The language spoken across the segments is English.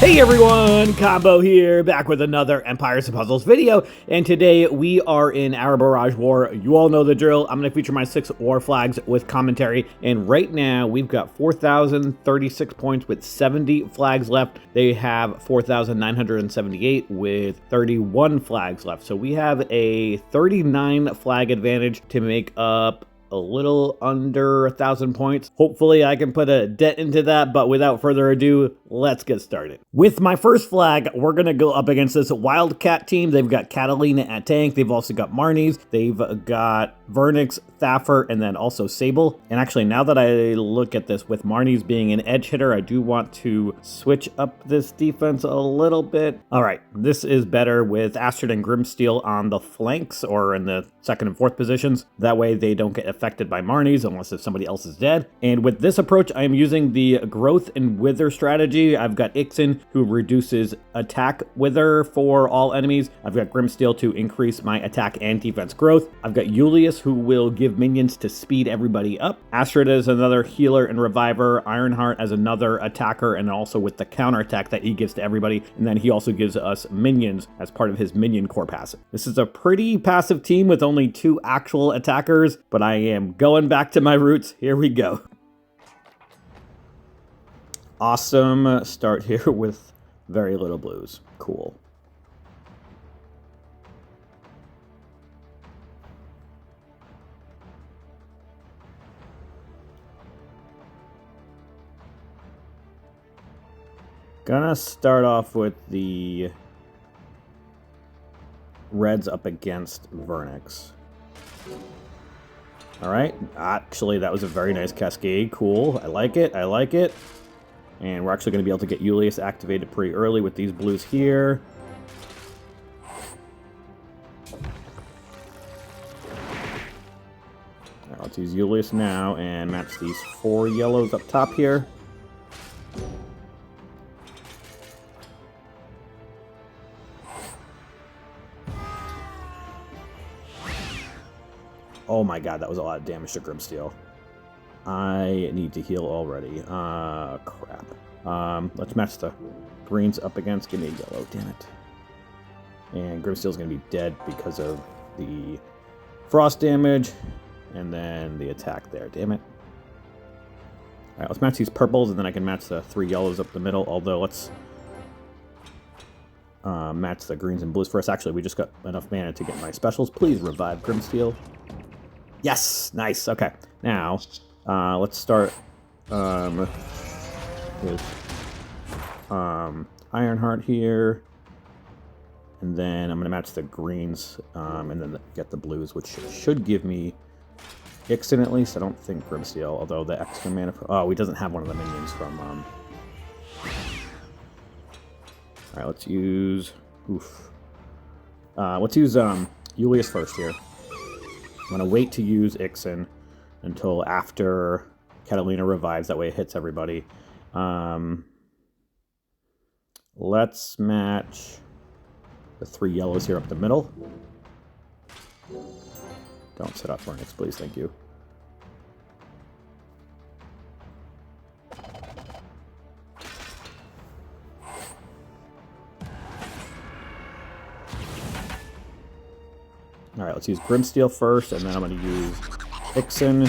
Hey everyone, Combo here, back with another Empires & Puzzles video, and today we are in our Barrage War. You all know the drill. I'm going to feature my 6 war flags with commentary, and right now we've got 4,036 points with 70 flags left. They have 4,978 with 31 flags left, so we have a 39 flag advantage to make up a little under 1,000 points. Hopefully I can put a dent into that, but without further ado, let's get started. With my first flag, we're gonna go up against this Wildcat team. They've got Catalina at tank. They've also got Marnies. They've got Vernix, Thaffer, and then also Sable. And actually, now that I look at this, with Marnies being an edge hitter, I do want to switch up this defense a little bit. All right, this is better with Astrid and Grimsteel on the flanks or in the second and fourth positions. That way they don't get affected by Marnies unless if somebody else is dead. And with this approach, I am using the growth and wither strategy. I've got Ixen, who reduces attack wither for all enemies. I've got Grimsteel to increase my attack and defense growth. I've got Julius, who will give minions to speed everybody up. Astrid is another healer and reviver. Ironheart as another attacker, and also with the counterattack that he gives to everybody. And then he also gives us minions as part of his minion core passive. This is a pretty passive team with only 2 actual attackers, but I am going back to my roots. Here we go. Awesome start here with very little blues. Cool. Gonna start off with the Reds up against Vernix. All right, actually that was a very nice cascade. Cool, I like it, I like it. And we're actually going to be able to get Julius activated pretty early with these blues here. All right, let's use Julius now and match these 4 yellows up top here. Oh my god, that was a lot of damage to Grimsteel. I need to heal already. Crap. Let's match the greens up against. Give me a yellow, damn it. And Grimsteel's going to be dead because of the frost damage. And then the attack there, damn it. Alright, let's match these purples, and then I can match the 3 yellows up the middle. Although, let's match the greens and blues first. Actually, we just got enough mana to get my specials. Please revive Grimsteel. Yes! Nice, okay. Now, let's start with Ironheart here. And then I'm going to match the greens and then get the blues, which should give me Ixen at least. I don't think Grimsteel, although the extra mana... Oh, he doesn't have one of the minions from... Alright, let's use... Oof. Let's use Julius first here. I'm going to wait to use Ixen until after Catalina revives. That way it hits everybody. Let's match the 3 yellows here up the middle. Don't set up Vernix, please. Thank you. Alright, let's use Grimsteel first, and then I'm going to use Ixen.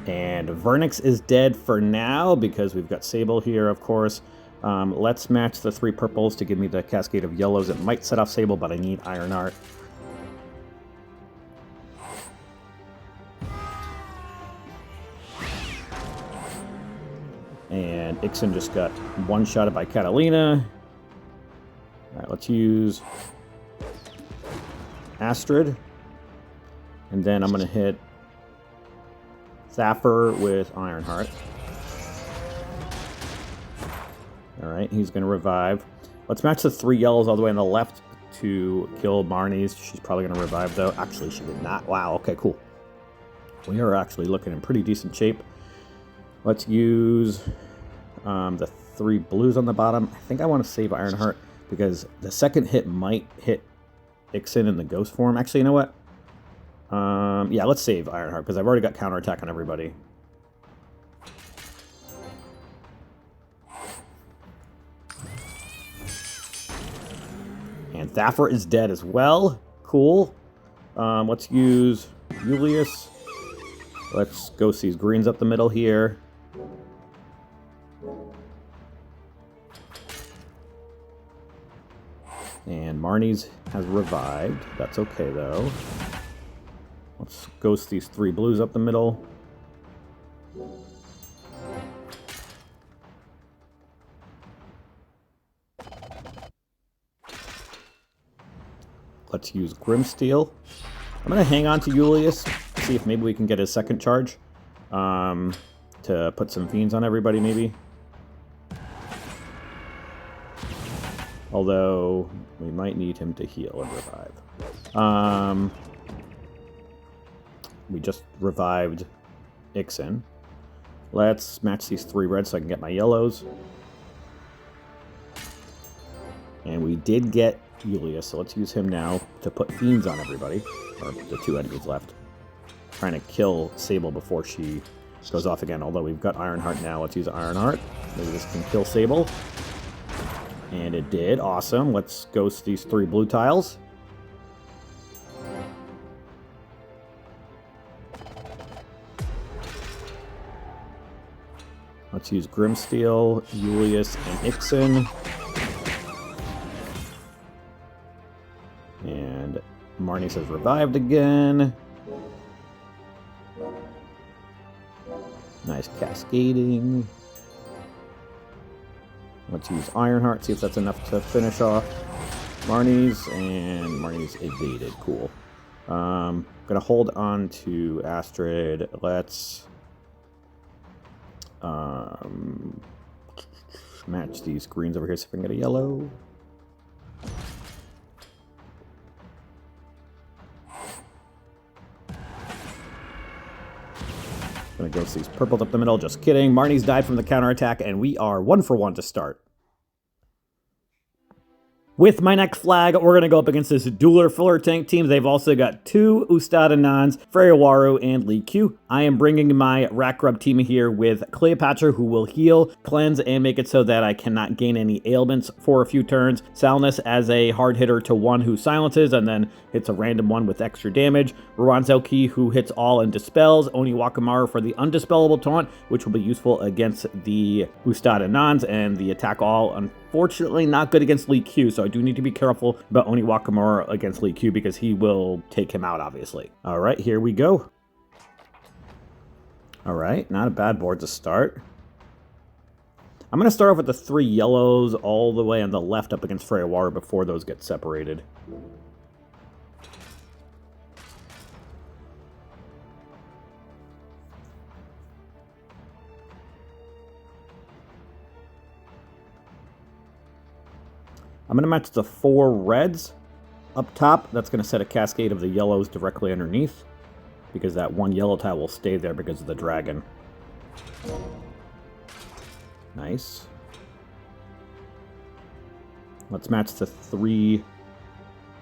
And Vernix is dead for now, because we've got Sable here, of course. Let's match the 3 purples to give me the cascade of yellows. It might set off Sable, but I need Ironheart. And Ixen just got one-shotted by Catalina. Alright, let's use Astrid. And then I'm going to hit Thaffer with Ironheart. Alright, he's going to revive. Let's match the 3 yellows all the way on the left to kill Marnies. She's probably going to revive, though. Actually, she did not. Wow, okay, cool. We are actually looking in pretty decent shape. Let's use the 3 blues on the bottom. I think I want to save Ironheart, because the second hit might hit Ixen in the ghost form. Actually, you know what? Yeah, let's save Ironheart, because I've already got counterattack on everybody. And Thaffer is dead as well. Cool. Let's use Julius. Let's ghost these greens up the middle here. And Marnie's has revived. That's okay, though. Let's ghost these 3 blues up the middle. Let's use Grimsteel. I'm going to hang on to Julius, see if maybe we can get his second charge. To put some fiends on everybody, maybe. Although, we might need him to heal and revive. We just revived Ixen. Let's match these 3 reds so I can get my yellows. And we did get Julius, so let's use him now to put fiends on everybody. Or the 2 enemies left. Trying to kill Sable before she goes off again. Although we've got Ironheart now, let's use Ironheart. Maybe this can kill Sable. And it did. Awesome. Let's ghost these 3 blue tiles. Let's use Grimsteel, Julius, and Ixen. And Marnie's has revived again. Nice cascading. Let's use Ironheart, see if that's enough to finish off Marnie's, and Marnie's evaded. Cool. Gonna hold on to Astrid. Let's match these greens over here, see if I can get a yellow. Gonna ghost these purples up the middle. Just kidding. Marnie's died from the counterattack, and we are 1 for 1 to start. With my next flag, we're going to go up against this dueler filler tank team. They've also got 2 Ustad Anons, Freyawaru, and Lee Q. I am bringing my Rack Grub team here with Cleopatra, who will heal, cleanse, and make it so that I cannot gain any ailments for a few turns. Salnus as a hard hitter to 1 who silences and then hits a random 1 with extra damage. Ruanzelki, who hits all and dispels. Oni Wakamaru for the undispellable taunt, which will be useful against the Ustad Anons, and the attack all, unfortunately not good against Lee Q, so I do need to be careful about Oni Wakamaru against Lee Q because he will take him out, obviously. All right, here we go. All right, not a bad board to start. I'm going to start off with the 3 yellows all the way on the left up against Freyawaru before those get separated. I'm going to match the 4 reds up top. That's going to set a cascade of the yellows directly underneath, because that 1 yellow tile will stay there because of the dragon. Nice. Let's match the 3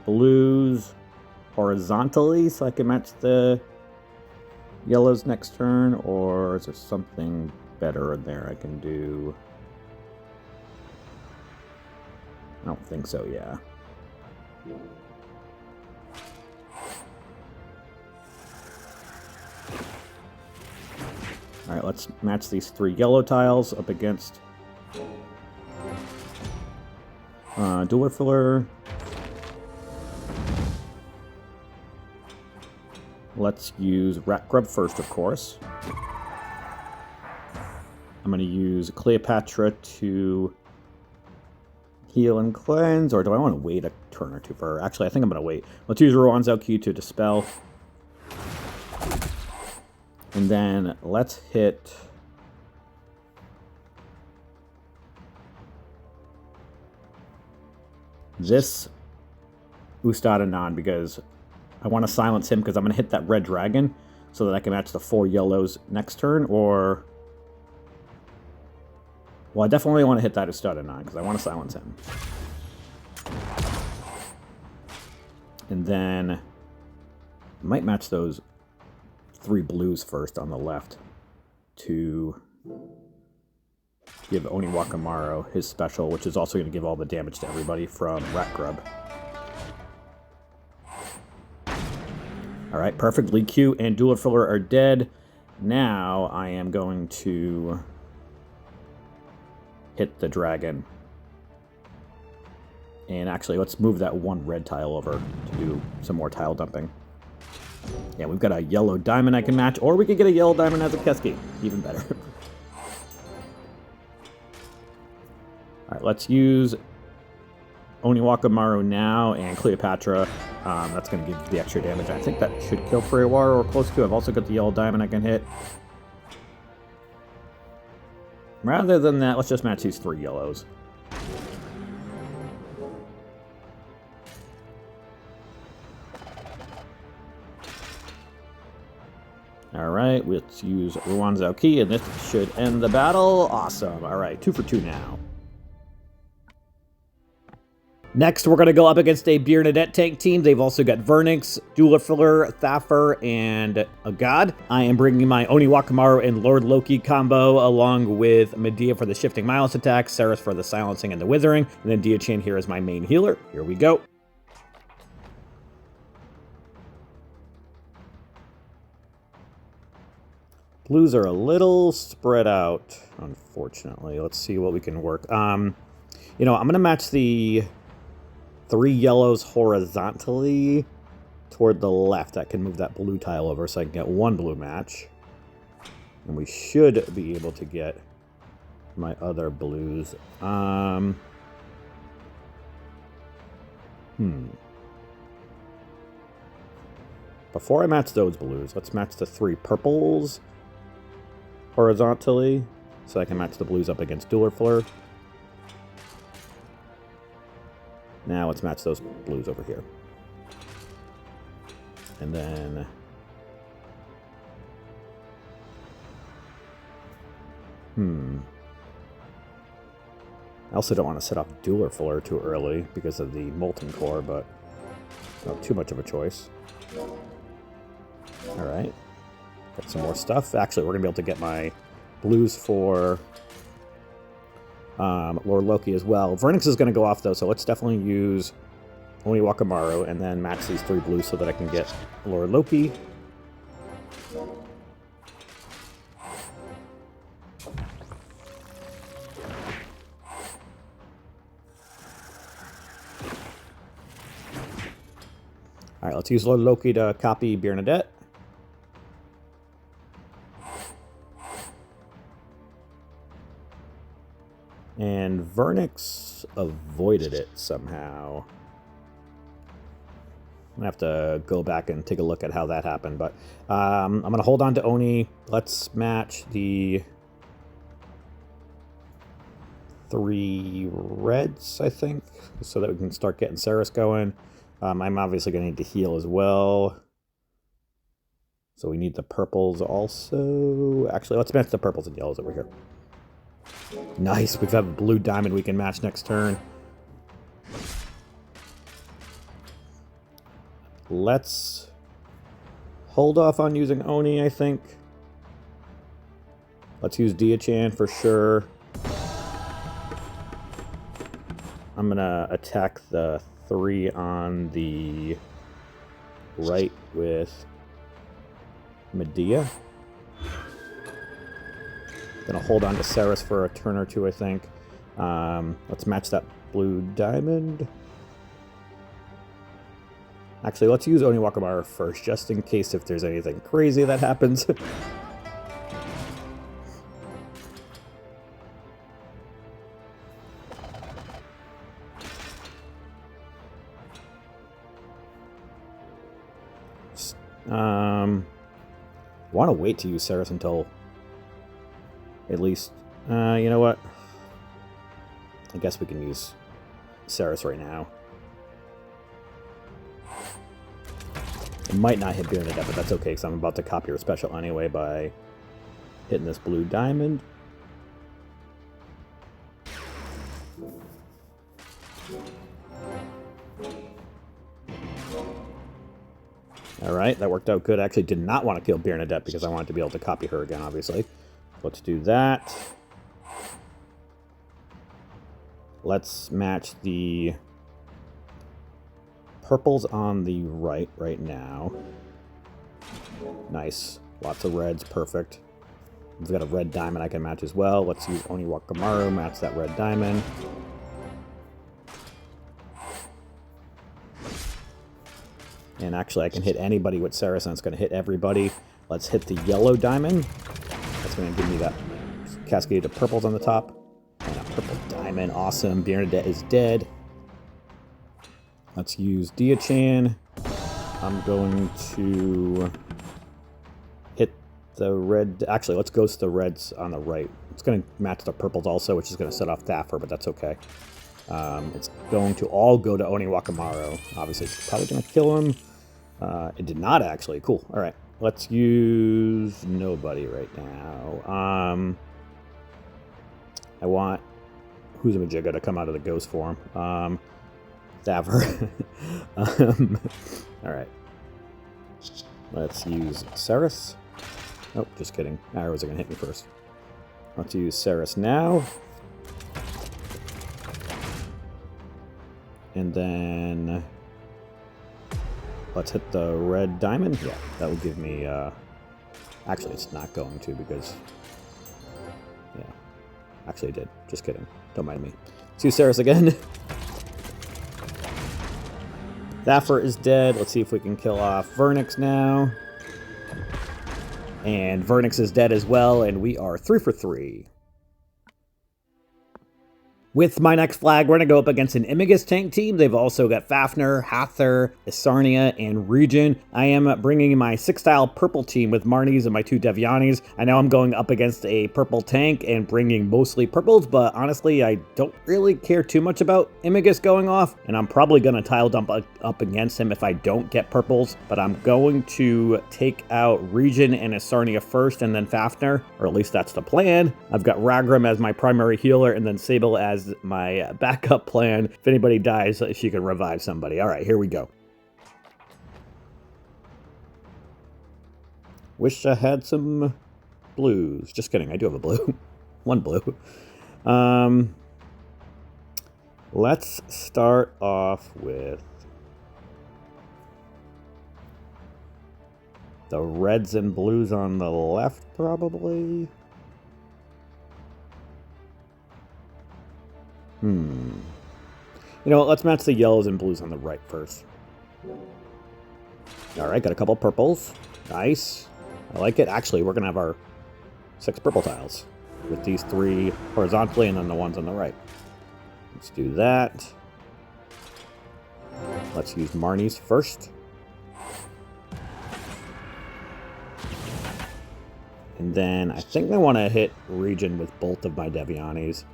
blues horizontally so I can match the yellows next turn, or is there something better in there I can do? I don't think so, yeah. Alright, let's match these 3 yellow tiles up against Dueler Filler. Let's use Rat Grub first, of course. I'm going to use Cleopatra to heal and cleanse, or do I want to wait a turn or 2 for her? Actually, I think I'm going to wait. Let's use Ruanzelki to dispel. And then let's hit this Ustad Anon because I want to silence him because I'm going to hit that red dragon so that I can match the 4 yellows next turn, or... Well, I definitely want to hit that Ustad Anon because I want to silence him. And then I might match those 3 blues first on the left to give Oni Wakamaru his special, which is also going to give all the damage to everybody from Rat Grub. All right, perfect. Lee Q and Dueler Filler are dead. Now I am going to hit the dragon. And actually, let's move that one red tile over to do some more tile dumping. Yeah, we've got a yellow diamond I can match, or we could get a yellow diamond as a Keski. Even better. Alright, let's use Oniwakamaru now and Cleopatra. That's going to give the extra damage. I think that should kill Freywar or close to. I've also got the yellow diamond I can hit. Rather than that, let's just match these 3 yellows. Alright, let's use Ruan Zhaoqi, and this should end the battle. Awesome. Alright, 2 for 2 now. Next, we're going to go up against a Bernadette tank team. They've also got Vernix, Dueler Filler, Thaffer, and a God. I am bringing my Oniwakamaru and Lord Loki combo, along with Medea for the Shifting Miles attack, Ceres for the Silencing and the Withering, and then Dia-Chan here is my main healer. Here we go. Blues are a little spread out, unfortunately. Let's see what we can work. I'm going to match the 3 yellows horizontally toward the left. I can move that blue tile over so I can get 1 blue match. And we should be able to get my other blues. Before I match those blues, let's match the 3 purples horizontally so I can match the blues up against Dueler Filler. Now let's match those blues over here. And then I also don't want to set off Dueler Filler too early because of the Molten Core, but not too much of a choice. Alright. Got some more stuff. Actually, we're going to be able to get my blues for Lord Loki as well. Vernix is going to go off, though, so let's definitely use Oniwakamaru and then match these 3 blues so that I can get Lord Loki. Alright, let's use Lord Loki to copy Bernadette. And Vernix avoided it somehow. I'm going to have to go back and take a look at how that happened. But I'm going to hold on to Oni. Let's match the 3 reds, I think, so that we can start getting Ceres going. I'm obviously going to need to heal as well. So we need the purples also. Actually, let's match the purples and yellows over here. Nice, we've got a blue diamond we can match next turn. Let's hold off on using Oni, I think. Let's use Dia-Chan for sure. I'm going to attack the 3 on the right with Medea. Gonna hold on to Ceres for a turn or 2, I think. Let's match that blue diamond. Actually, let's use Oniwakamaru first, just in case if there's anything crazy that happens. Want to wait to use Ceres until at least, you know what? I guess we can use Ceres right now. It might not hit Bernadette, but that's okay, because I'm about to copy her special anyway by hitting this blue diamond. Alright, that worked out good. I actually did not want to kill Bernadette because I wanted to be able to copy her again, obviously. Let's do that. Let's match the purples on the right now. Nice. Lots of reds. Perfect. We've got a red diamond I can match as well. Let's use Oniwakamaru. Match that red diamond. And actually, I can hit anybody with Saracen. It's going to hit everybody. Let's hit the yellow diamond. That's going to give me that cascade of purples on the top. And a purple diamond. Awesome. Bernadette is dead. Let's use Dia-chan. I'm going to hit the red. Actually, let's ghost the reds on the right. It's going to match the purples also, which is going to set off Thaffer, but that's okay. It's going to all go to Oniwakamaru. Obviously, it's probably going to kill him. It did not actually. Cool. All right. Let's use nobody right now. I want Huzumajigga to come out of the ghost form. Thaffer. All right. Let's use Ceres. Oh, just kidding. Arrows are going to hit me first. Let's use Ceres now. And then let's hit the red diamond. Yeah, that will give me... Actually, it's not going to because... Yeah. Actually, it did. Just kidding. Don't mind me. Let's use Ceres again. Thaffer is dead. Let's see if we can kill off Vernix now. And Vernix is dead as well, and we are 3 for 3. With my next flag, we're going to go up against an Immigus tank team. They've also got Fafnir, Hather, Isarnia, and Regin. I am bringing my 6-style purple team with Marnies and my 2 Devianis. I know I'm going up against a purple tank and bringing mostly purples, but honestly, I don't really care too much about Immigus going off, and I'm probably going to tile dump up against him if I don't get purples, but I'm going to take out Regin and Isarnia first, and then Fafnir, or at least that's the plan. I've got Ragrim as my primary healer, and then Sable as my backup plan. If anybody dies, she can revive somebody. All right, here we go. Wish I had some blues. Just kidding, I do have a blue. One blue. Let's start off with the reds and blues on the left, probably. You know what, let's match the yellows and blues on the right first. Alright, got a couple purples. Nice. I like it. Actually, we're going to have our 6 purple tiles with these 3 horizontally and then the ones on the right. Let's do that. Let's use Marnies first. And then I think I want to hit Regin with both of my Devianis.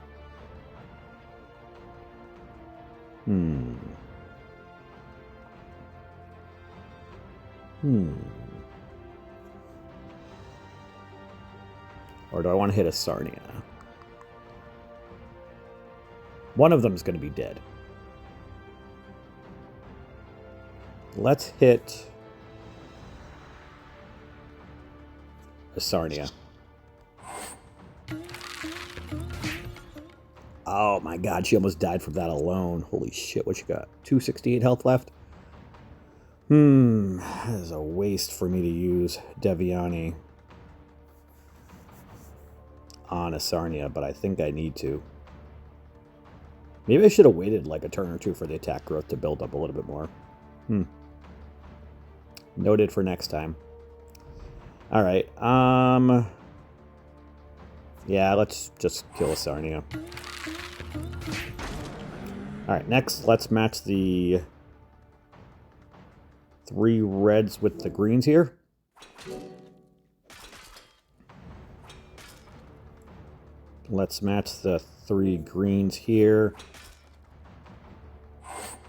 Or do I want to hit a Sarnia? One of them is going to be dead. Let's hit a Sarnia. Oh my god, she almost died from that alone. Holy shit, what you got? 268 health left? That is a waste for me to use Deviani on Isarnia, but I think I need to. Maybe I should have waited like a turn or two for the attack growth to build up a little bit more. Noted for next time. Alright, yeah, let's just kill Isarnia. Alright, next, let's match the 3 reds with the greens here. Let's match the 3 greens here.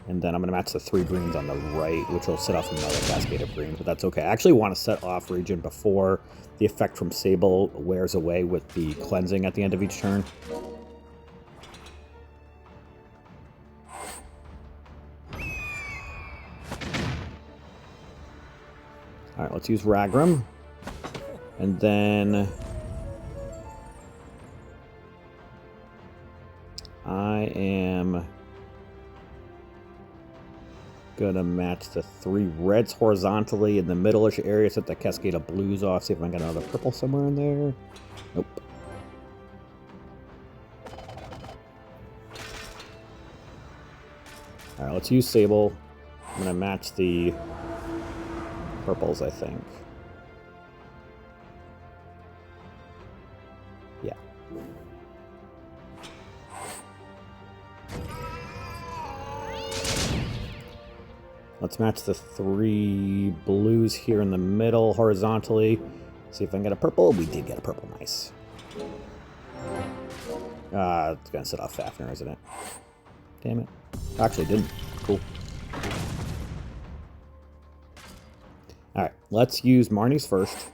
And then I'm going to match the 3 greens on the right, which will set off another cascade of greens, but that's okay. I actually want to set off Regin before the effect from Sable wears away with the cleansing at the end of each turn. Alright, let's use Ragrim. And then I am Gonna match the 3 reds horizontally in the middle-ish area, set the cascade of blues off, see if I can get another purple somewhere in there. Nope. Alright, let's use Sable. I'm gonna match the purples, I think. Yeah. Let's match the 3 blues here in the middle horizontally. See if I can get a purple. We did get a purple. Nice. It's going to set off Fafnir, isn't it? Damn it. Actually, it didn't. Cool. Alright, let's use Marnie's first.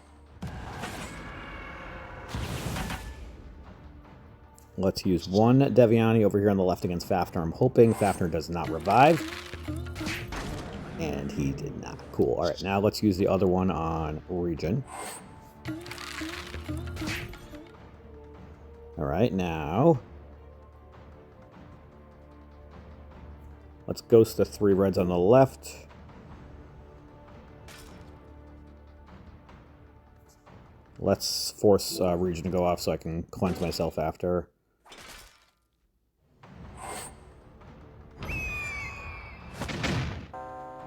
Let's use 1 Deviani over here on the left against Fafnir. I'm hoping Fafnir does not revive. And he did not. Cool. Alright, now let's use the other one on Region. Alright, now let's ghost the 3 reds on the left. Let's force Region to go off so I can cleanse myself after.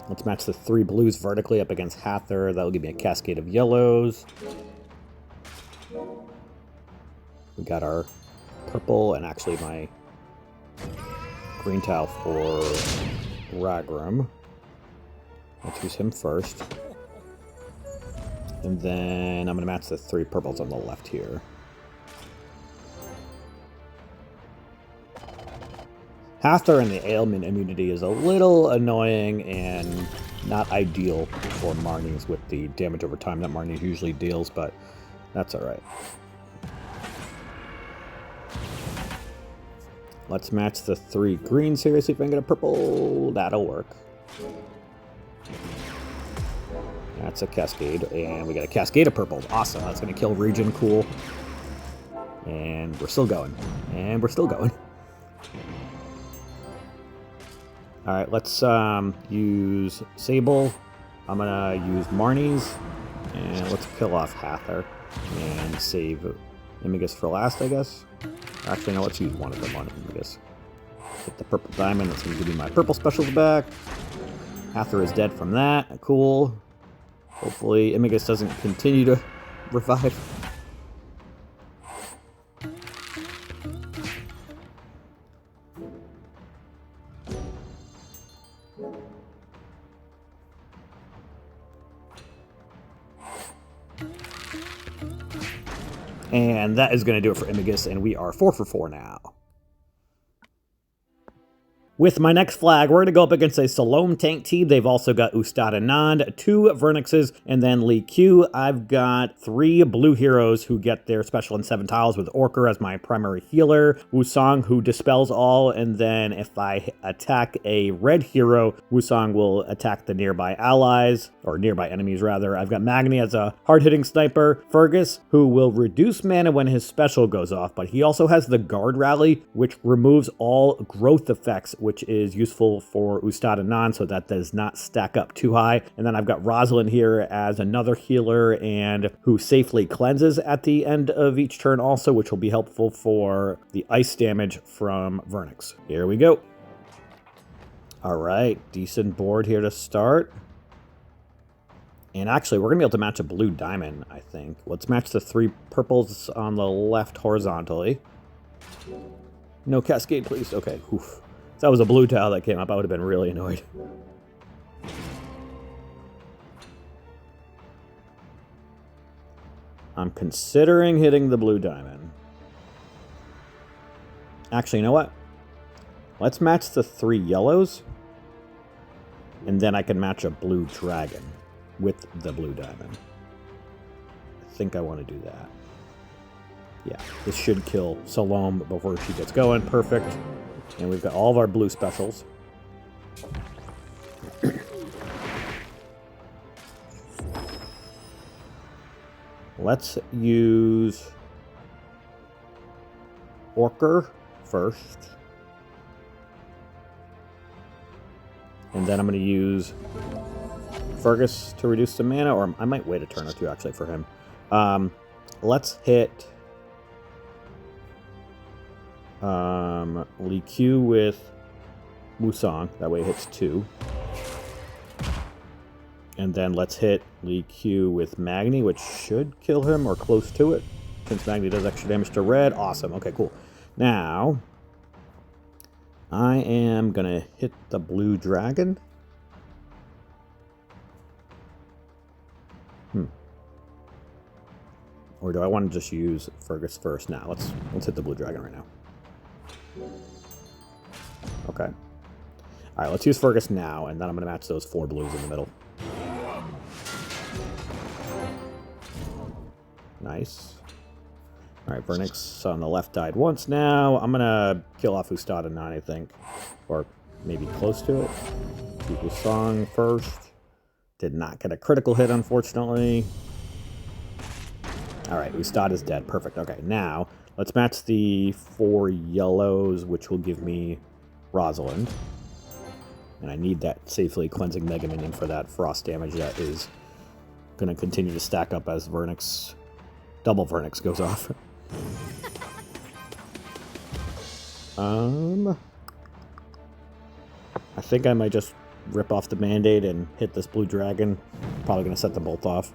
Let's match the 3 blues vertically up against Hather. That'll give me a cascade of yellows. We got our purple and actually my green tile for Ragrim. Let's use him first. And then I'm going to match the 3 purples on the left here. Hather and the ailment immunity is a little annoying and not ideal for Marnies with the damage over time that Marnies usually deals, but that's alright. Let's match the 3 greens here, see if I can get a purple. That'll work. That's a cascade, and we got a cascade of purples. Awesome, that's going to kill Region, cool. And we're still going. And we're still going. Alright, let's use Sable. I'm gonna use Marnie's. And let's kill off Hather. And save Immigus for last, I guess. Actually, no, let's use one of them on Immigus. Get the purple diamond, that's gonna give me my purple specials back. Hather is dead from that, cool. Hopefully Immigus doesn't continue to revive. And that is going to do it for Immigus, and we are 4 for 4 now. With my next flag, we're going to go up against a Salome tank team. They've also got Ustad Anand, 2 Vernixes, and then Li Q. I've got 3 blue heroes who get their special in 7 tiles with Orker as my primary healer, Wusong who dispels all, and then if I attack a red hero, Wusong will attack the nearby allies, or nearby enemies rather. I've got Magni as a hard-hitting sniper, Fergus who will reduce mana when his special goes off, but he also has the Guard Rally, which removes all growth effects, which is useful for Ustad Anand so that does not stack up too high. And then I've got Rosalind here as another healer and who safely cleanses at the end of each turn also, which will be helpful for the ice damage from Vernix. Here we go. All right, decent board here to start. And actually, we're going to be able to match a blue diamond, I think. Let's match the 3 purples on the left horizontally. No cascade, please. Okay, oof. If that was a blue tile that came up, I would have been really annoyed. I'm considering hitting the blue diamond. Actually, you know what? Let's match the 3 yellows. And then I can match a blue dragon with the blue diamond. I think I want to do that. Yeah, this should kill Salome before she gets going. Perfect. And we've got all of our blue specials. Let's use Orker first. And then I'm going to use Fergus to reduce the mana, or I might wait a turn or two actually for him. Let's hit Li Q with Wusong. That way it hits 2. And then let's hit Li Q with Magni, which should kill him or close to it, since Magni does extra damage to red. Awesome. Okay, cool. Now, I am going to hit the blue dragon. Or do I want to just use Fergus first? Now, let's hit the blue dragon right now. Okay. All right, let's use Fergus now, and then I'm going to match those 4 blues in the middle. Nice. All right, Vernix on the left died once now. I'm going to kill off Ustadanan, I think. Or maybe close to it. Keep Wusong first. Did not get a critical hit, unfortunately. All right, Ustad is dead. Perfect. Okay, now let's match the 4 yellows, which will give me Rosalind. And I need that safely cleansing Mega Minion for that frost damage that is going to continue to stack up as Vernix, double Vernix goes off. I think I might just rip off the Band-Aid and hit this blue dragon. Probably going to set them both off.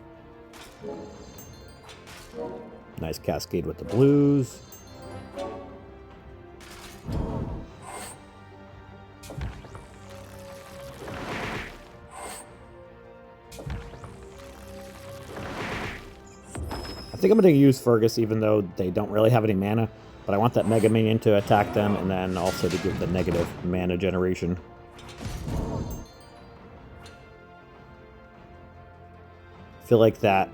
Nice cascade with the blues. I think I'm going to use Fergus even though they don't really have any mana, but I want that Mega Minion to attack them and then also to give the negative mana generation. I feel like that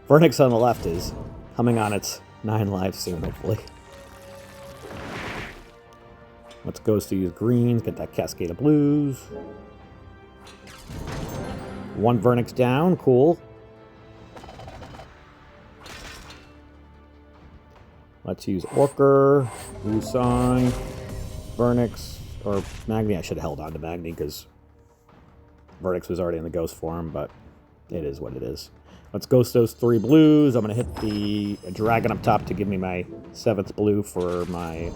Vernix on the left is coming on its 9 lives soon, hopefully. Let's Ghost to use greens, get that Cascade of Blues. 1 Vernix down, cool. Let's use Orker, Wusong, Vernix, or Magni. I should have held on to Magni because Vernix was already in the Ghost form, but it is what it is. Let's Ghost those 3 blues. I'm going to hit the dragon up top to give me my 7th blue for my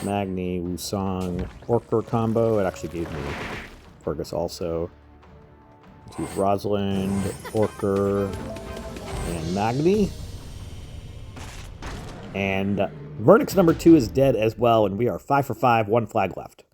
Magni, Wusong, Orker combo. It actually gave me Fergus also. Let's use Rosalind, Orker, and Magni. And Vernix number 2 is dead as well, and we are 5 for 5, 1 flag left.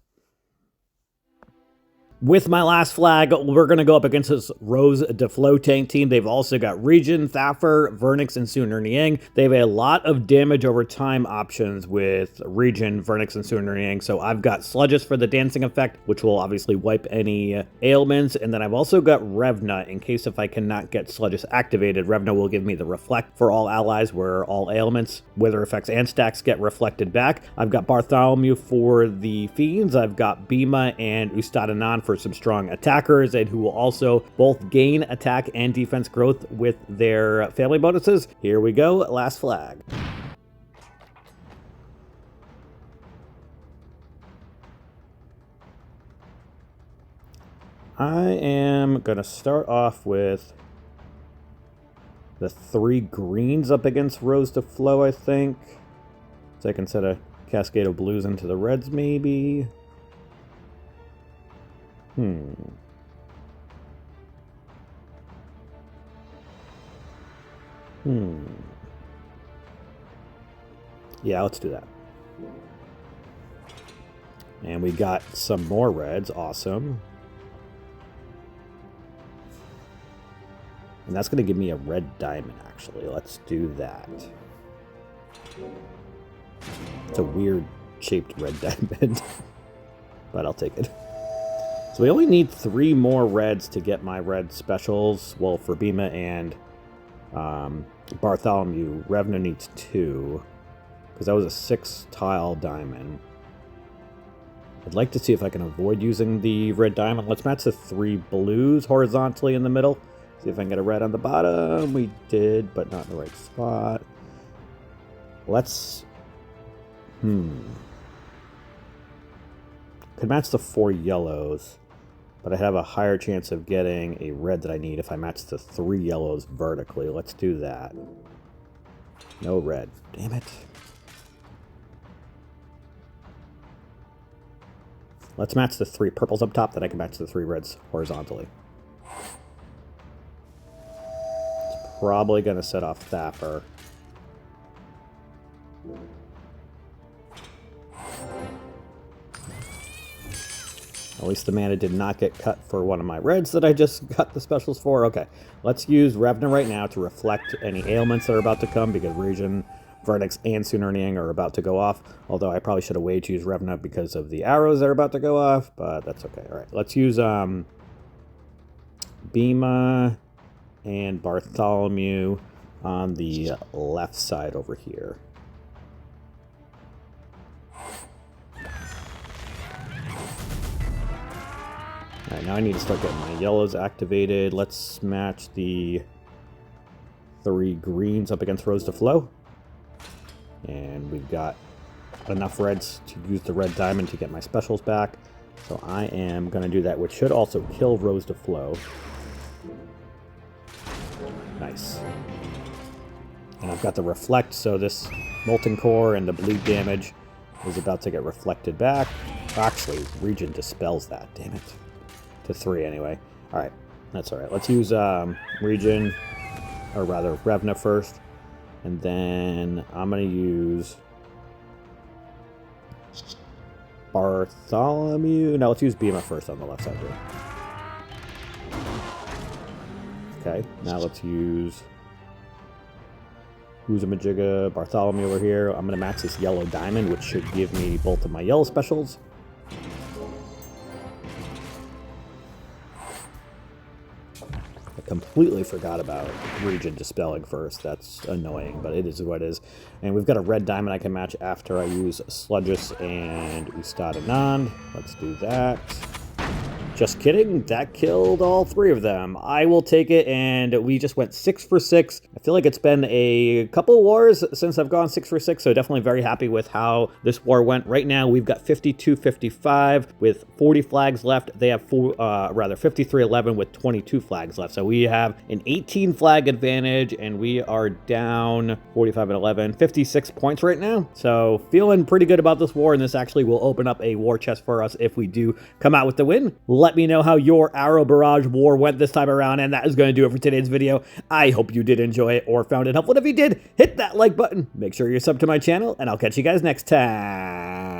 With my last flag, we're going to go up against this Rose de Flo tank team. They've also got Regen, Thaffer, Vernix, and Suner Niang. They have a lot of damage over time options with Regen, Vernix, and Suner Niang. So I've got Sludges for the dancing effect, which will obviously wipe any ailments. And then I've also got Revna in case if I cannot get Sludges activated. Revna will give me the Reflect for all allies where all ailments, wither effects, and stacks get reflected back. I've got Bartholomew for the Fiends. I've got Bhima and Ustadanan for some strong attackers, and who will also both gain attack and defense growth with their family bonuses. Here we go, last flag. I am going to start off with the 3 greens up against Rose de Flo, I think. So I can set a Cascade of Blues into the reds, maybe. Yeah, let's do that. And we got some more reds. Awesome. And that's going to give me a red diamond, actually. Let's do that. It's a weird shaped red diamond. But I'll take it. So we only need 3 more reds to get my red specials. Well, for Bhima and Bartholomew, Revna needs 2. Because that was a 6-tile diamond. I'd like to see if I can avoid using the red diamond. Let's match the 3 blues horizontally in the middle. See if I can get a red on the bottom. We did, but not in the right spot. Let's... Could match the 4 yellows. but I have a higher chance of getting a red that I need if I match the 3 yellows vertically. Let's do that. No red. Damn it. Let's match the 3 purples up top, then I can match the 3 reds horizontally. It's probably going to set off Thapper. At least the mana did not get cut for one of my reds that I just got the specials for. Okay, let's use Revna right now to reflect any ailments that are about to come, because Region, Verdicts, and Sunerniang are about to go off. Although I probably should have waited to use Revna because of the arrows that are about to go off, but that's okay. All right, let's use Bima and Bartholomew on the left side over here. Alright, now I need to start getting my yellows activated. Let's match the 3 greens up against Rose to Flow. And we've got enough reds to use the red diamond to get my specials back. So I am going to do that, which should also kill Rose to Flow. Nice. And I've got the Reflect, so this Molten Core and the bleed damage is about to get reflected back. Actually, Region dispels that, damn it. To 3 anyway. Alright, that's alright. Let's use Region, or rather Revna first. And then I'm going to use Bartholomew. No, let's use Bima first on the left side here. Okay, now let's use Uzamajiga, Bartholomew over here. I'm going to match this yellow diamond, which should give me both of my yellow specials. Completely forgot about Region dispelling first. That's annoying, but it is what it is. And we've got a red diamond I can match after I use Sludgus and Ustad Anand. Let's do that. Just kidding, that killed all 3 of them. I will take it, and we just went 6 for 6. I feel like it's been a couple wars since I've gone 6 for 6, so definitely very happy with how this war went. Right now, we've got 52-55 with 40 flags left. They have 53-11 with 22 flags left. So we have an 18 flag advantage, and we are down 45-11, 56 points right now. So feeling pretty good about this war, and this actually will open up a war chest for us if we do come out with the win. Let me know how your Arrow Barrage war went this time around, and that is going to do it for today's video. I hope you did enjoy it or found it helpful. If you did, hit that like button. Make sure you're subbed to my channel, and I'll catch you guys next time.